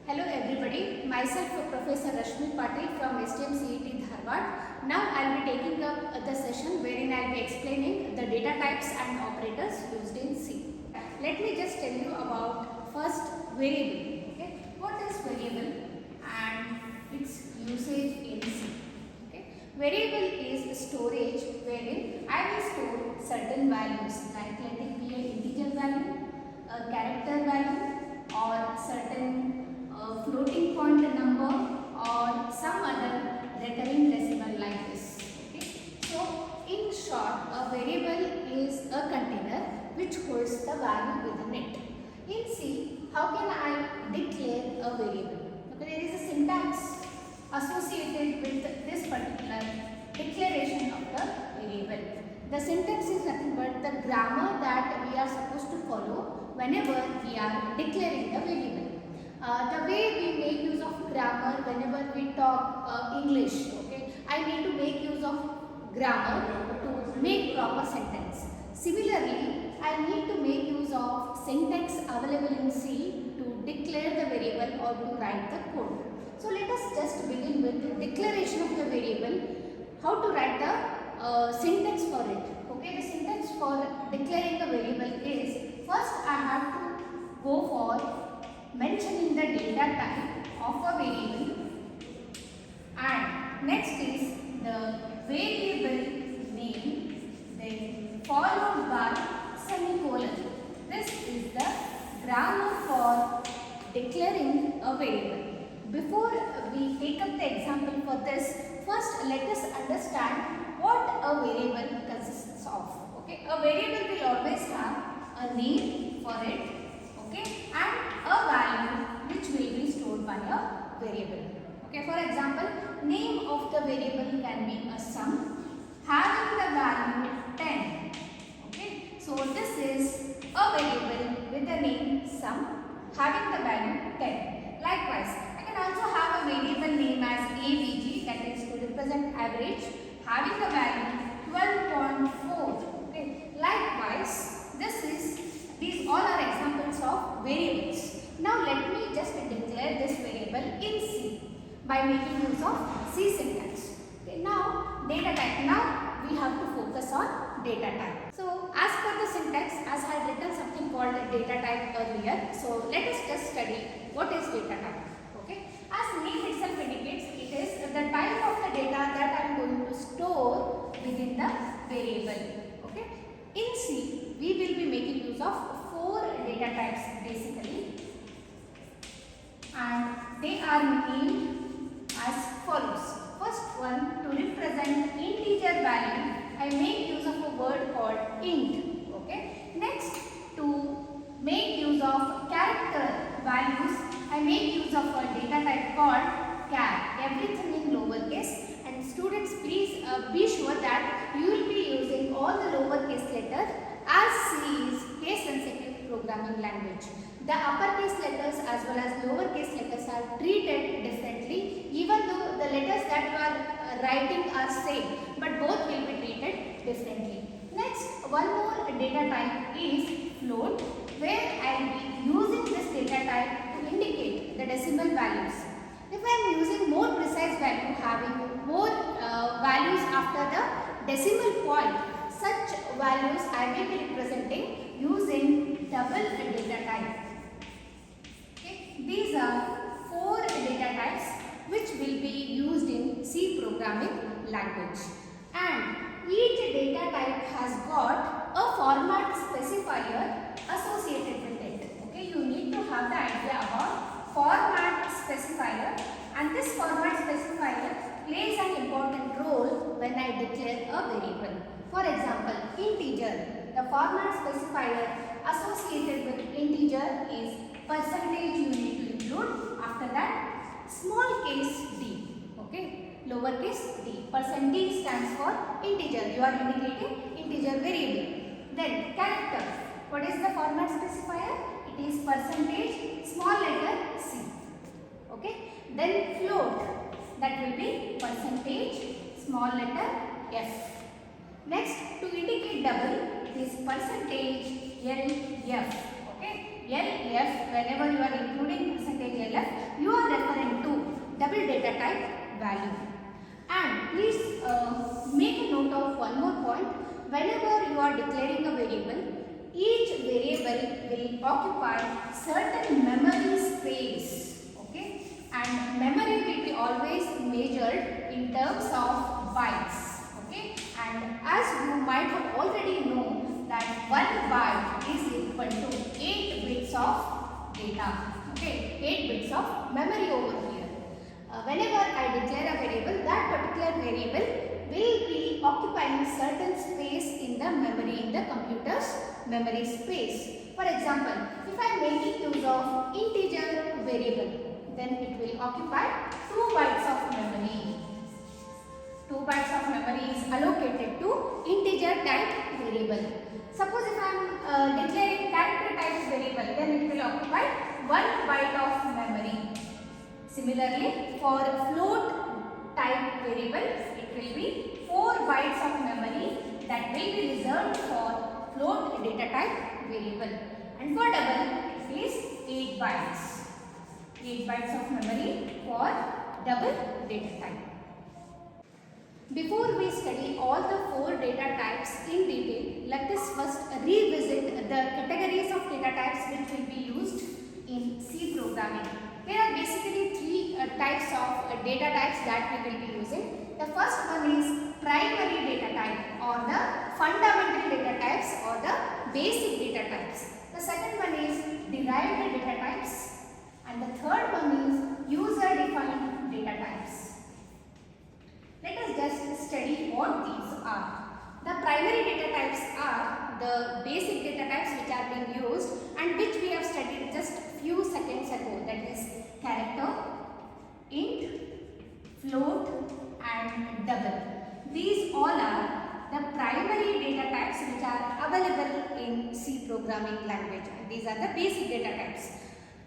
Hello everybody, myself Professor Rashmi Patil from STM CET Dharwad. Now I will be taking up the session wherein I will be explaining the data types and operators used in C. Let me just tell you about first variable. Okay, what is variable and its usage in C? Okay, variable is storage wherein I will store certain values like let it be an integer value, a character value, or certain floating point number or some other recurring decimal like this. Okay. So in short, a variable is a container which holds the value within it. In C, how can I declare a variable? Okay, there is a syntax associated with this particular declaration of the variable. The syntax is nothing but the grammar that we are supposed to follow whenever we are declaring the variable. The way we make use of grammar whenever we talk English, okay, I need to make use of grammar to make proper sentence. Similarly, I need to make use of syntax available in C to declare the variable or to write the code. So let us just begin with the declaration of the variable, how to write the syntax for it. Okay, the syntax for declaring a variable is, first I have to go for mentioning the data type of a variable, and next is the variable name, then followed by semicolon. This is the grammar for declaring a variable. Before we take up the example for this, first let us understand what a variable consists of. Okay, a variable will always have a name for it, okay, and a value which will be stored by a variable. Okay, for example, name of the variable can be a sum having the value 10. Okay, so this is a variable with the name sum having the value 10. Likewise, I can also have a variable name as AVG, that is to represent average, having the value 12.4. Okay, likewise, these all are examples of variables. Now let me just declare this variable in C by making use of C syntax. Okay, now data type. Now we have to focus on data type. So as per the syntax, as I had written something called data type earlier. So let us just study what is data type. Okay, as name itself indicates, it is the type of the data that I am going to store within the variable. Okay, in C we will be making use of 4 data types basically, and they are named as follows. First one, to represent integer value, I make use of a word called int. Okay. Next, to make use of character values, I make use of a data type called char. Everything in lowercase. And students, please be sure that you will be using all the lowercase letters, as C is case sensitive programming language. The uppercase letters as well as lowercase letters are treated differently, even though the letters that you are writing are same, but both will be treated differently. Next, one more data type is float, where I will be using this data type to indicate the decimal values. If I am using more precise value, having more values after the decimal point, such values I will be representing using double data type. Okay. These are 4 data types which will be used in C programming language, and each data type has got a format specifier associated with it. Okay, you need to have the idea about format specifier, and this format specifier plays an important role when I declare a variable. For example, integer, the format specifier associated with integer is percentage you need to include, after that small case d, okay, lowercase d. Percentage stands for integer, you are indicating integer variable. Then character, what is the format specifier? It is percentage small letter c, okay. Then float, that will be percentage small letter f. Next, to indicate double, it is percentage LF, okay. LF, whenever you are including percentage LF, you are referring to double data type value. And please make a note of one more point. Whenever you are declaring a variable, each variable will occupy certain memory space. Okay, and memory will be always measured in terms of bytes. Okay, and as you might have already known that 1 byte is equal to 8 bits of data. Okay, 8 bits of memory over here. Whenever I declare a variable, that particular variable will be occupying certain space in the memory, in the computer's memory space. For example, if I am making use of integer variable, then it will occupy 2 bytes of memory. 2 bytes of memory is allocated to integer type variable. Suppose if I am declaring character type variable, then it will occupy 1 byte of memory. Similarly, for float type variable, it will be 4 bytes of memory that will be reserved for float data type variable. And for double, it is 8 bytes. 8 bytes of memory for double data type. Before we study all the 4 data types in detail, let us first revisit the categories of data types which will be used in C programming. There are basically 3 types of data types that we will be using. The first one is primary data type, or the fundamental data types, or the basic data types. The second one is derived data types, and the third one is user defined data types. Let us just study what these are. The primary data types are the basic data types which are being used and which we have studied just few seconds ago, that is character, int, float and double. These all are the primary data types which are available in C programming language. These are the basic data types.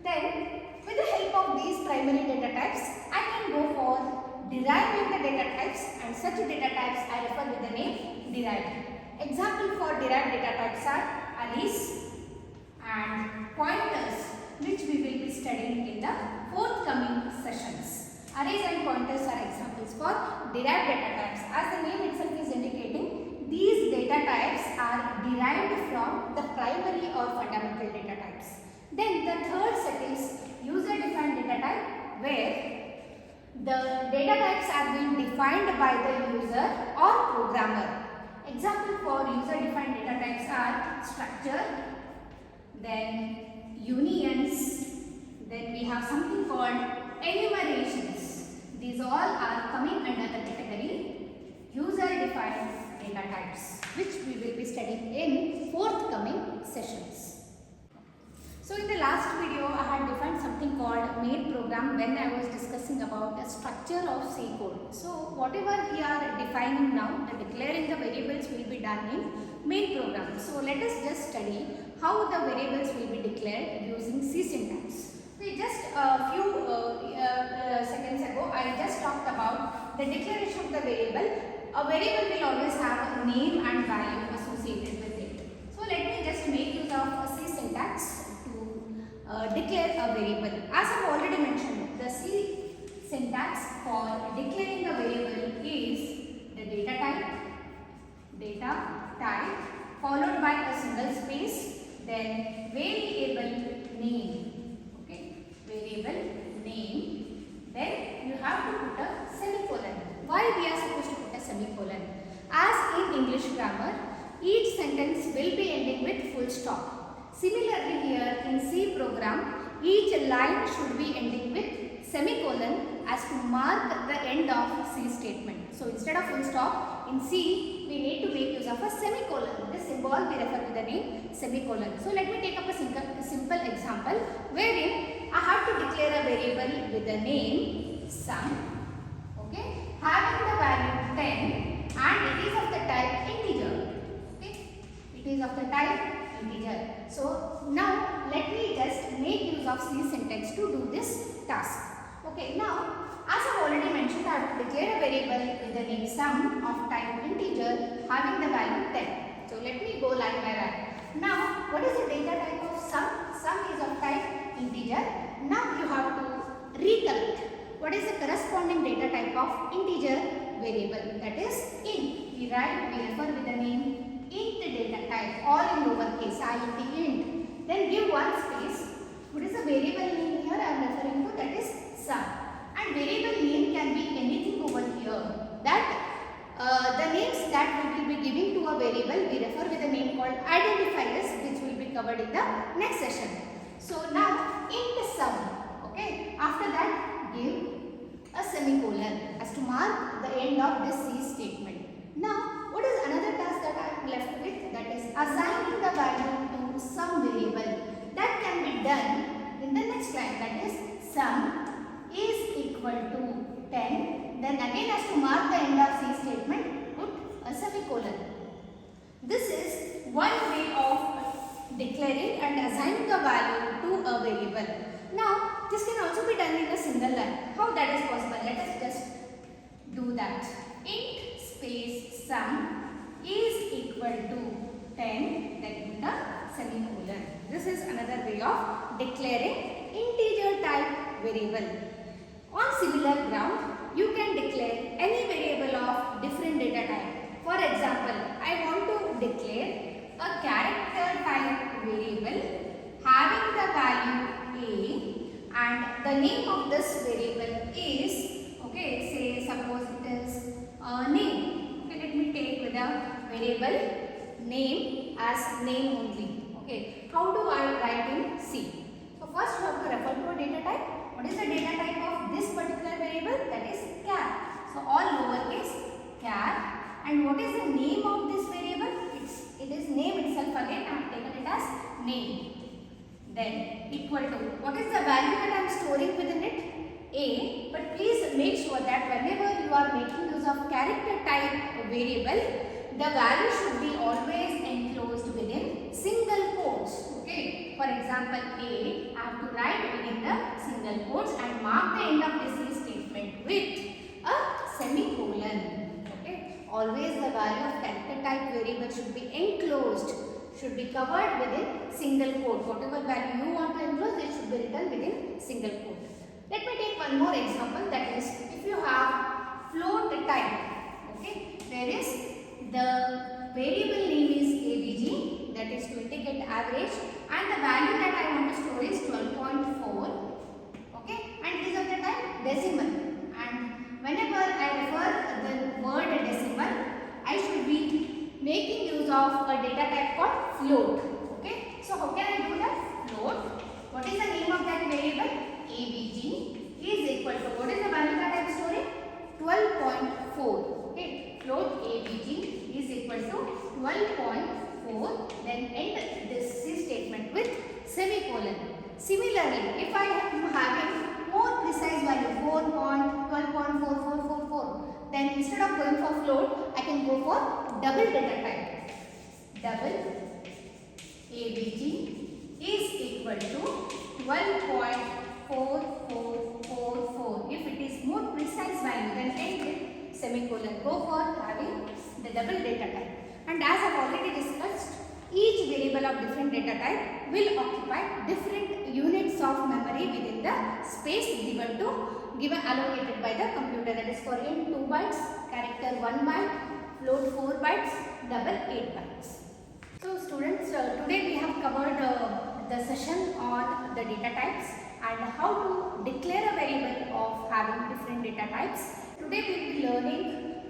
Then with the help of these primary data types, I can go for deriving the data types, and such data types I refer with the name derived. Example for derived data types are arrays and pointers, which we will be studying in the forthcoming sessions. Arrays and pointers are examples for derived data types. As the name itself is indicating, these data types are derived from the primary or fundamental data types. Then the third set is user defined data type, where the data types are being defined by the user or programmer. Example for user defined data types are structure, then unions, then we have something called enumerations. These all are coming under the category user defined data types, which we will be studying in forthcoming sessions. So in the last video, I had defined something called main program when I was discussing about the structure of C code. So whatever we are defining now, the declaring the variables will be done in main program. So let us just study how the variables will be declared using C syntax. So just a few seconds ago, I just talked about the declaration of the variable. A variable will always have a name and value associated with it. So let me just make use of C syntax declare a variable. As I have already mentioned, the C syntax for declaring a variable is the data type followed by a single space, then variable name. Okay, variable name. Then you have to put a semicolon. Why we are supposed to put a semicolon? As in English grammar, each sentence will be ending with full stop. Similarly here in C program, each line should be ending with semicolon as to mark the end of C statement. So instead of full stop, in C we need to make use of a semicolon. This symbol we refer to the name semicolon. So let me take up a simple example wherein I have to declare a variable with the name sum, okay, having the value 10 and it is of the type integer. Okay, it is of the type integer. So now let me just make use of C syntax to do this task. Okay, now as I have already mentioned, I have to declare a variable with the name sum of type integer having the value 10. So let me go line by line. Now what is the data type of sum? sum is of type integer. Now you have to recollect what is the corresponding data type of integer variable, that is int. We refer with the name int data type, all in lowercase int int. Then give one space. What is the variable name here I am referring to? That is sum. And variable name can be anything over here. That the names that we will be giving to a variable, we refer with a name called identifiers, which will be covered in the next session. So now int sum. Okay. After that, give a semicolon as to mark the end of this C statement. Now, what is another task that I am left with? That is assigning the value to some variable. That can be done in the next line. That is sum is equal to 10. Then again, as to mark the end of C statement, put a semicolon. This is one way of declaring and assigning a value to a variable. Now, this can also be done in a single line. How that is possible? Let us just do that. Int space sum is equal to 10, then put a semicolon. This is another way of declaring integer type variable. On similar ground, you can declare any variable of different data type. For example, I want to declare a character type variable having the value a, and the name of this variable is, okay, say suppose it is name. Okay, let me take with a variable name as name only. Okay, how do I write in C? So first you have to refer to a data type. What is the data type of this particular variable? That is char. So all lowercase char. And what is the name of this variable? It is name itself again. I have taken it as name. Then equal to, what is the value that I am storing within it? A. But please make sure that whenever you are making use of character type variable, the value should be always enclosed within single quotes. Okay. For example, A, I have to write within the single quotes and mark the end of this statement with a semicolon. Okay. Always the value of character type variable should be enclosed, should be covered within single quote. Whatever value you want to enclose, it should be written within single quote. Let me take one more example, that is if you have float type. Okay. There is the variable name is ABG, that is to indicate average, and the value that I want to store is 12.4. Okay, and it is of the type decimal. And whenever I refer the word decimal, I should be making use of a data type called float. Okay, so how can I do that? Float. What is the name of that variable? ABG is equal to, what is the value that I am storing? 12.4. Okay, float ABG is equal to 12.4. Then end this C statement with semicolon. Similarly, if I am having more precise value 4.12.4444, then instead of going for float, I can go for double data type. Double ABG is equal to 12.4444. If it is more precise value, then end with semicolon. Go for having the double data type. And as I have already discussed, each variable of different data type will occupy different units of memory within the space given allocated by the computer. That is for int 2 bytes, character 1 byte, float 4 bytes, double 8 bytes. So students, today we have covered the session on the data types and how to declare a variable of having different data types. Today we will be learning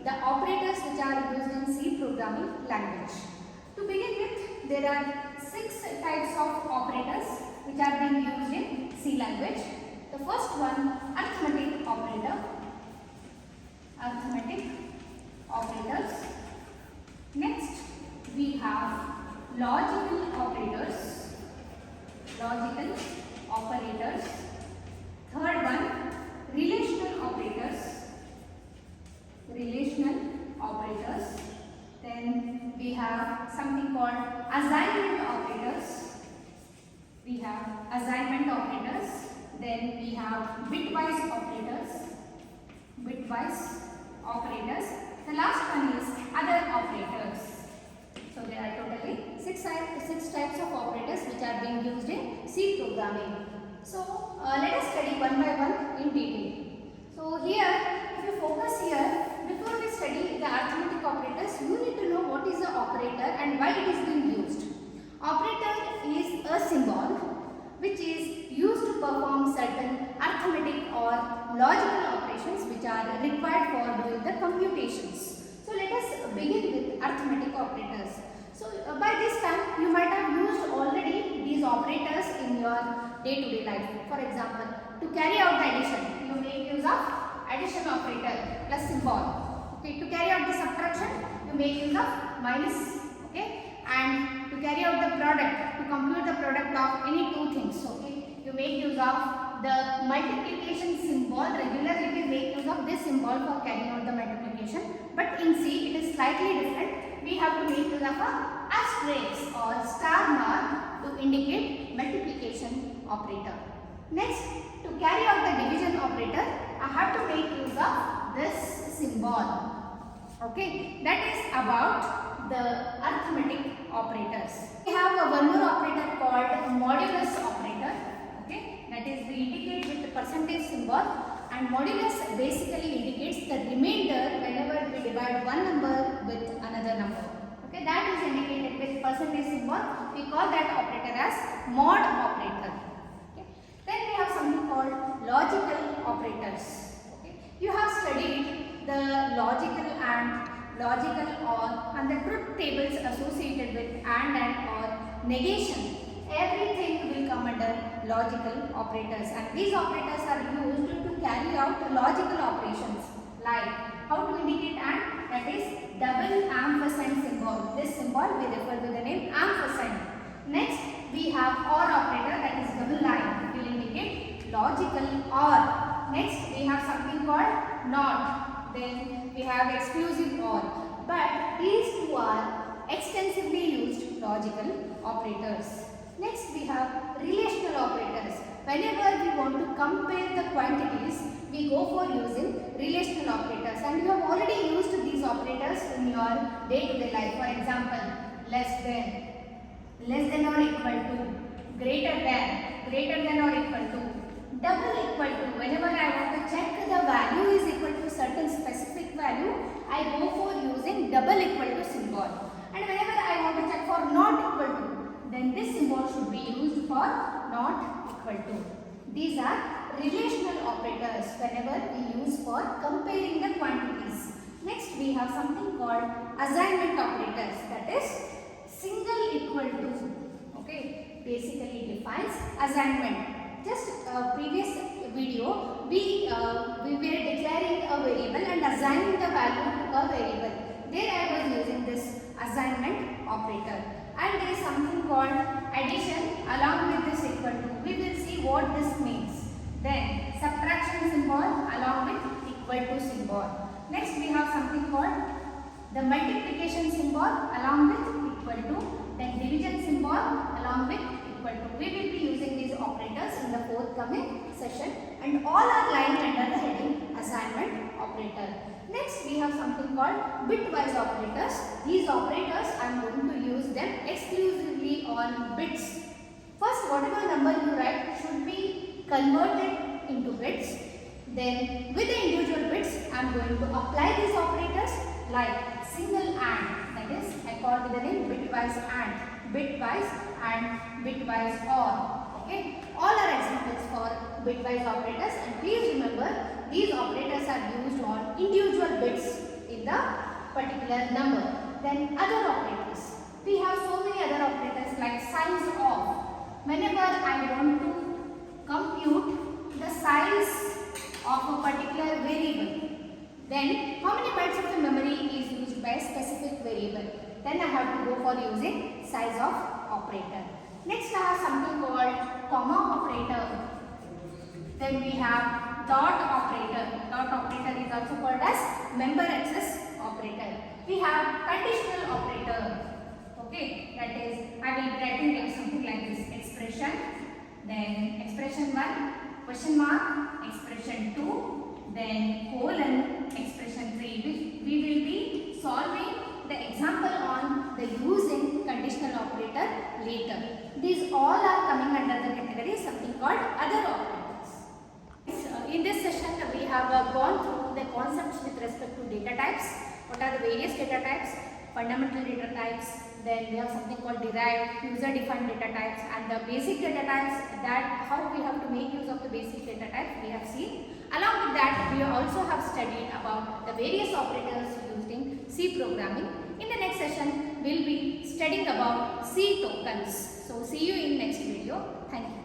the operators which are used in C programming language. To begin with, there are 6 types of operators which are being used in C language. The first one, arithmetic operator. Arithmetic operators. Next, we have logical operators. Logical operators. Third one, relational operators. Relational operators. Then we have something called assignment operators. We have assignment operators. Then we have bitwise operators. Bitwise operators. The last one is other operators. So there are totally six types of operators which are being used in C programming. So let us study one by one in detail. So here, if you focus here, before we study the arithmetic operators, you need to know what is the operator and why it is being used. Operator is a symbol which is used to perform certain arithmetic or logical operations which are required for doing the computations. So let us begin with arithmetic operators. So by this time you might have used already these operators in your day-to-day life. For example, to carry out the addition, you make use of addition operator plus symbol. Okay, to carry out the subtraction, you make use of minus. Okay, and to carry out the product, to compute the product of any two things. Okay, you make use of the multiplication symbol. Regularly we make use of this symbol for carrying out the multiplication. But in C, it is slightly different. We have to make use of a asterisk or star mark to indicate multiplication operator. Next, to carry out the division operator, I have to make use of this symbol. Okay, that is about the arithmetic operators. We have one more operator called modulus operator. Okay, that is we indicate with the percentage symbol, and modulus basically indicates the remainder whenever we divide one number with another number. Okay, that is indicated with percentage symbol. We call that operator as mod operator. Okay. Then we have something called logical operators. Okay. You have studied the logical and or and the truth tables associated with and or negation. Everything will come under logical operators, and these operators are used to carry out logical operations like how to indicate and, that is double ampersand symbol. This symbol we refer to the name ampersand. Next we have OR operator, that is double line, will indicate logical OR. Next we have something called NOT. Then we have exclusive OR. But these two are extensively used logical operators. Next we have relational operators. Whenever we want to compare the quantities, we go for using relational operators, and you have already used these operators in your day-to-day life. For example, less than or equal to, greater than or equal to, double equal to. Whenever I want to check the value is equal to certain specific value, I go for using double equal to symbol. And whenever I want to check for not equal to, then this symbol should be used for not equal to. These are relational operators whenever we use for comparing the quantities. Next we have something called assignment operators, that is single equal to. Okay, basically defines assignment. Just previous video we were declaring a variable and assigning the value to a variable. There I was using this assignment operator. And there is something called addition along with this equal to. We will see what this means. Then subtraction symbol along with equal to symbol. Next we have something called the multiplication symbol along with equal to. Then division symbol along with equal to. We will be using these operators in the forthcoming session, and all are lying under the heading assignment operator. Next we have something called bitwise operators. These operators I am going to use them exclusively on bits. First, whatever number you write should be converted into bits. Then with the individual bits I am going to apply these operators like single AND, that is I call it the name bitwise AND, bitwise and bitwise OR. Okay, all are examples for bitwise operators, and please remember these operators are used on individual bits in the particular number. Then other operators. We have so many other operators like size of. Whenever I want to compute the size of a particular variable, then how many bytes of the memory is used by a specific variable? Then I have to go for using size of operator. Next I have something called comma operator. Then we have dot operator. Dot operator is also called as member access operator. We have conditional operator. Okay, that is I will be writing like something like this: expression, then expression 1, question mark, expression 2, then colon, expression 3. We will be solving the example on the using conditional operator later. These all are coming under the category something called other operators. In this session we have gone through the concepts with respect to data types. What are the various data types? Fundamental data types, then we have something called derived, user defined data types, and the basic data types, that how we have to make use of the basic data types we have seen. Along with that, we also have studied about the various operators used in C programming. In the next session, we will be studying about C tokens. So see you in next video. Thank you.